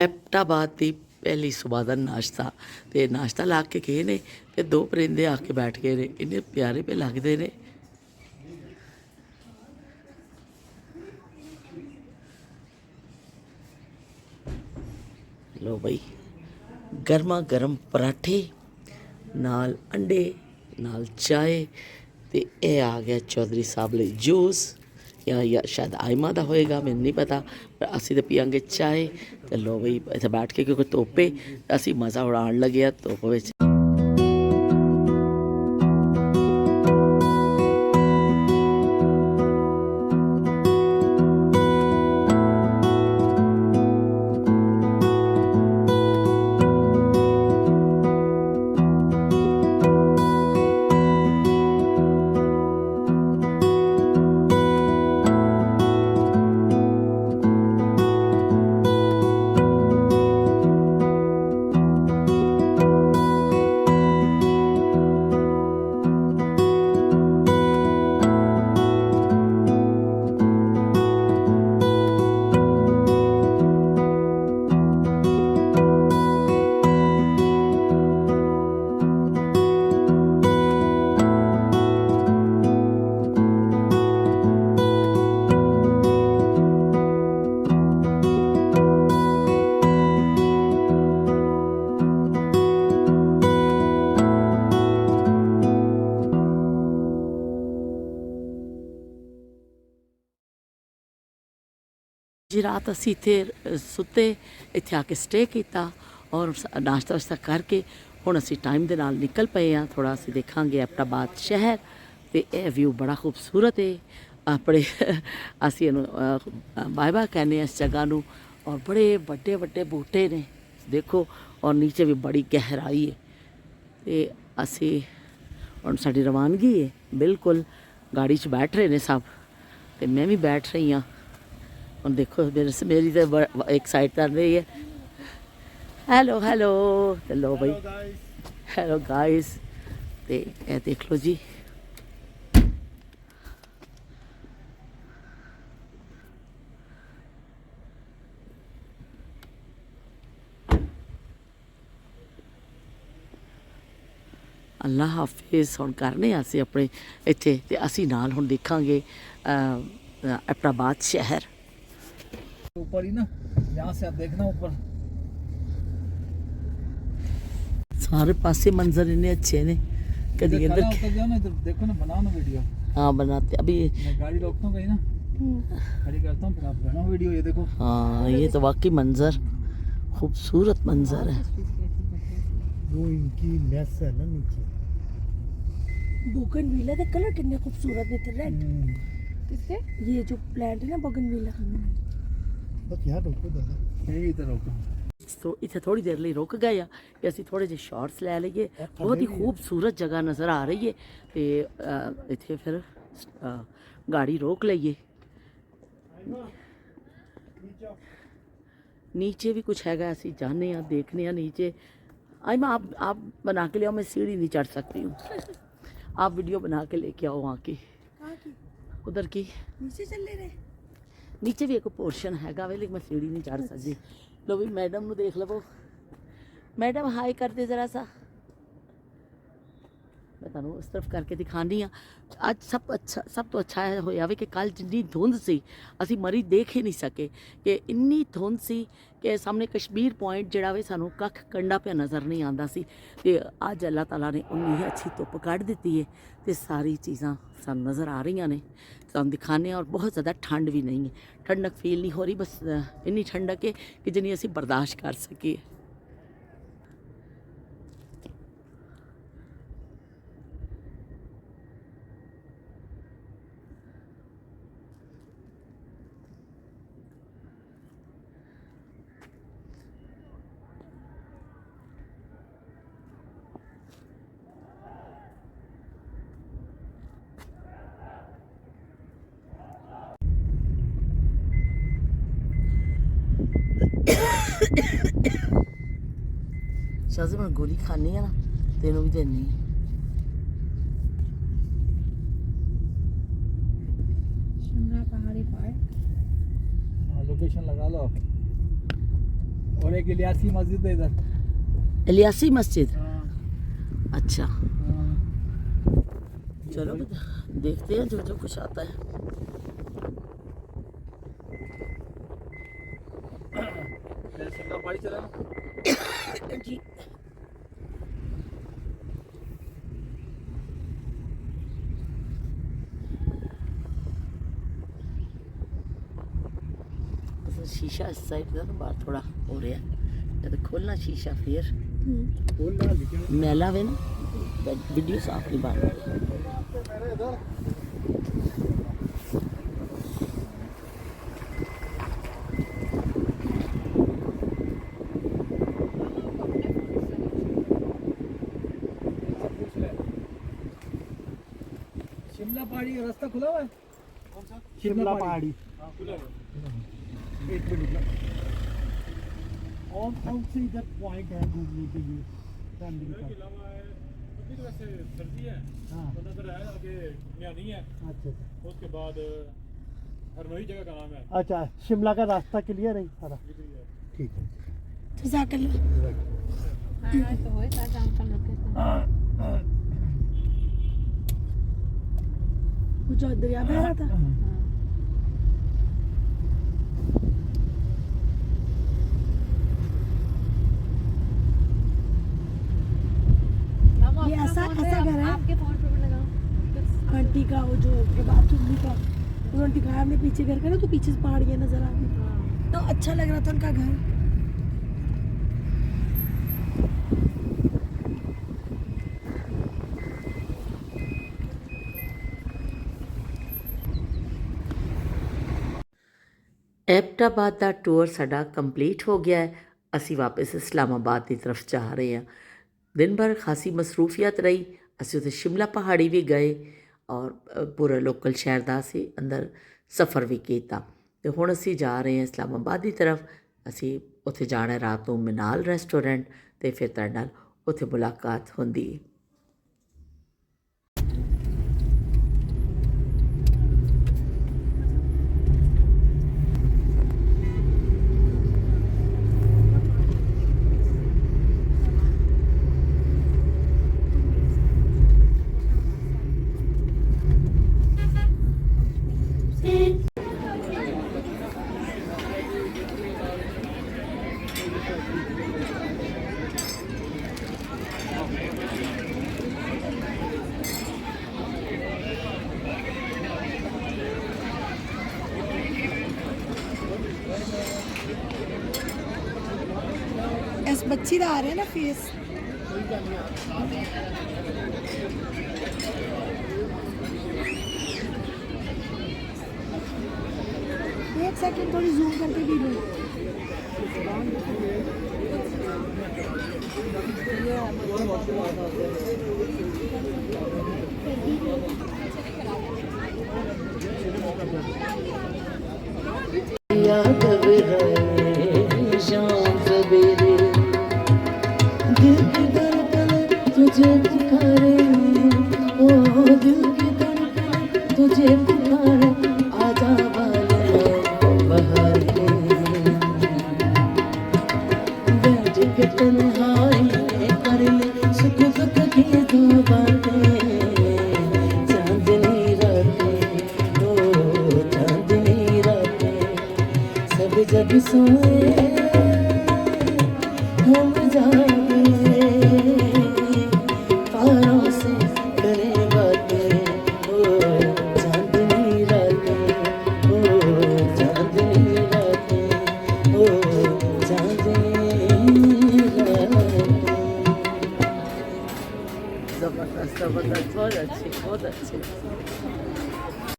ਐਬਟਾਬਾਦ ਦੀ ਪਹਿਲੀ ਸੁਬਾਹ ਦਾ ਨਾਸ਼ਤਾ ਤੇ ਨਾਸ਼ਤਾ ਲਾ ਕੇ ਗਏ ਨੇ ਤੇ ਦੋ ਪਰਿੰਦੇ ਆ ਕੇ ਬੈਠ ਗਏ ਨੇ। ਇੰਨੇ ਪਿਆਰੇ ਪੇ ਲੱਗਦੇ ਨੇ। ਲੋ ਬਈ, ਗਰਮਾ ਗਰਮ ਪਰਾਠੇ ਨਾਲ ਅੰਡੇ ਨਾਲ ਚਾਏ ਤੇ ਇਹ ਆ ਗਿਆ ਚੌਧਰੀ ਸਾਹਿਬ ਲਈ ਜੂਸ ਜਾਂ ਸ਼ਾਇਦ ਆਇਮਾ ਦਾ ਹੋਏਗਾ, ਮੈਨੂੰ ਨਹੀਂ ਪਤਾ, ਪਰ ਅਸੀਂ ਤਾਂ ਪੀਆਂਗੇ ਚਾਏ। ਤੇ ਲੋ ਬਈ ਇੱਥੇ ਬੈਠ ਕੇ ਕਿਉਂਕਿ ਧੁੱਪੇ ਅਸੀਂ ਮਜ਼ਾ ਉਡਾਉਣ ਲੱਗੇ ਧੁੱਪ ਵਿੱਚ। जी रात असी इत्थे सुते, इत्थे आके स्टे किया और नाश्ता वाश्ता करके हुण असी टाइम दे नाल निकल पे हाँ। थोड़ा असी देखांगे एबटाबाद शहर ते यह व्यू बड़ा खूबसूरत है। अपने असी इहनूं बाय बाय कहने इस जगह नूं। और बड़े वड्डे वड्डे बूटे ने देखो, और नीचे भी बड़ी गहराई है। ते असी हुण साडी रवानगी है, बिल्कुल गाड़ी च बैठ रहे ने सब, ते मैं भी बैठ रही हाँ। और देखो मेरी तो एक साइड कर रही है। हेलो हेलो, लो भाई, हेलो गाइस। ते ये देख लो जी, अल्लाह हाफिज़। हुण करने असी अपने इत्थे ते असी नाल हुण देखांगे एबटाबाद शहर। ऊपर ही ना, यहाँ से आप देखना ऊपर सारे पासे मंजर इतने अच्छे ने। कभी इधर उतर जाओ ना, इधर देखो ना, बनाओ ना वीडियो। हाँ बनाते अभी। मैं गाड़ी रोकता हूँ कहीं ना, खड़ी करता हूँ, फिर आप बनाओ वीडियो। ये देखो, हाँ ये तो वाकई मंजर खूबसूरत मंजर है। वो इनकी मेस है ना नीचे। बोगनविला का कलर कितने खूबसूरत है, रेड। किसके? ये जो प्लांट है ना बोगनविला। बस यहाँ रोको दादा, यही इधर रोको। तो इतने थोड़ी देर लिए रुक गए कि असी थोड़े जे शॉट्स ले लीए। बहुत ही खूबसूरत जगह नज़र आ रही है। तो इतने फिर गाड़ी रोक लीए। नीचे भी कुछ हैगा, असी जाने देखने नीचे। आई मैं आप बना के ले आओ, मैं सीढ़ी नहीं चढ़ सकती हूँ। आप वीडियो बना के लेके आओ वहाँ की, उधर की। नीचे चल ले रहे, नीचे भी एक पोर्शन हैगा वे, लेकिन मैं सीढ़ी नहीं चढ़ सकती। लो भी मैडम ਨੂੰ देख लवो। मैडम हाई कर दे जरा सा, मैं तुहानूं उस तरफ करके दिखानी हाँ। अज सब तो अच्छा होया वे कि कल जिन्नी धुंध सी असी मरी देख ही नहीं सके, कि इन्नी धुंध सी कि सामने कश्मीर पॉइंट जिहड़ा वे सानूं कख कंडा पिया नज़र नहीं आंदा सी। ते अज अल्लाह ताला ने उन्नी ही अच्छी धुप्प कढ़ दित्ती है ते सारी चीज़ां सानूं नज़र आ रही ने। तुहानूं दिखाने। और बहुत ज़्यादा ठंड भी नहीं है, ठंडक फील नहीं हो रही, बस इन्नी ठंडक है कि जिन्नी असी बर्दाश्त कर सकीए। शाज़ी मैं गोली खानी है ना, तेनों भी देनी है। शिमला पहाड़ी पार्क। लोकेशन लगा लो। और एक इलियासी मस्जिद है इधर। इलियासी मस्जिद, हाँ, अच्छा हाँ। चलो देखते हैं जो जो कुछ आता है। पहले शिमला पहाड़ी चला ना। जी शीशा इस साइड का ना बाहर थोड़ा हो रहा है, जब खोलना शीशा फिर बोल रहा लेकिन मैला वे ना, वीडियो साफ नहीं बन रही। शिमला पहाड़ी का रास्ता खुला हुआ है। कौन सा? शिमला पहाड़ी। हाँ, खुला है। एक मिनट और कौन से इधर पॉइंट है घूमने के लिए फैमिली के साथ? अभी तो वैसे सर्दी है, हाँ, तो नजर आया आगे म्यानी है, अच्छा उसके बाद हरनोई जगह का नाम है। अच्छा, शिमला का रास्ता क्लियर है सारा? ठीक है। जज़ाकल्लाह। तो होए ता जाम कर लोकेशन वो जो दरिया बह रहा था। ये ऐसा घर है आपके फोन पे भी लगाओ आंटी का, वो जो प्रभात चुगली का, उन्होंने दिखाया हमने पीछे घर का ना, तो पीछे से पहाड़ियाँ नजर आ रही, तो अच्छा लग रहा था उनका घर। ਐਬਟਾਬਾਦ ਦਾ ਟੂਰ ਸਾਡਾ ਕੰਪਲੀਟ ਹੋ ਗਿਆ ਹੈ। ਅਸੀਂ ਵਾਪਸ ਇਸਲਾਮਾਬਾਦ ਦੀ ਤਰਫ ਜਾ ਰਹੇ ਹਾਂ। ਦਿਨ ਭਰ ਖਾਸੀ ਮਸਰੂਫੀਅਤ ਰਹੀ। ਅਸੀਂ ਉੱਥੇ ਸ਼ਿਮਲਾ ਪਹਾੜੀ ਵੀ ਗਏ ਔਰ ਪੂਰਾ ਲੋਕਲ ਸ਼ਹਿਰ ਦਾ ਅਸੀਂ ਅੰਦਰ ਸਫ਼ਰ ਵੀ ਕੀਤਾ ਅਤੇ ਹੁਣ ਅਸੀਂ ਜਾ ਰਹੇ ਹਾਂ ਇਸਲਾਮਾਬਾਦ ਦੀ ਤਰਫ। ਅਸੀਂ ਉੱਥੇ ਜਾਣਾ ਰਾਤ ਨੂੰ ਮਿਨਾਲ ਰੈਸਟੋਰੈਂਟ ਅਤੇ ਫਿਰ ਤੁਹਾਡੇ ਨਾਲ ਉੱਥੇ ਮੁਲਾਕਾਤ ਹੁੰਦੀ ਹੈ। इस बच्ची का आ रहा है ना फेस। एक सेकंड थोड़ी जूम करके भी लो। तुझे पुकारे, ओ दिल की धड़कन तुझे पुकारे, आजा वाले बहार के बैठ के तन्हाई कर ले सुख दुख की दो बातें। चांदनी रातें, ओ चांदनी रातें, सब जब सोए हम जागे पारों से करे बातें। ओ चांदनी रातें, ओ चांदनी रातें, ओ चांदनी रातें। जबरदस्त जबरदस्त, बहुत अच्छी बहुत अच्छी।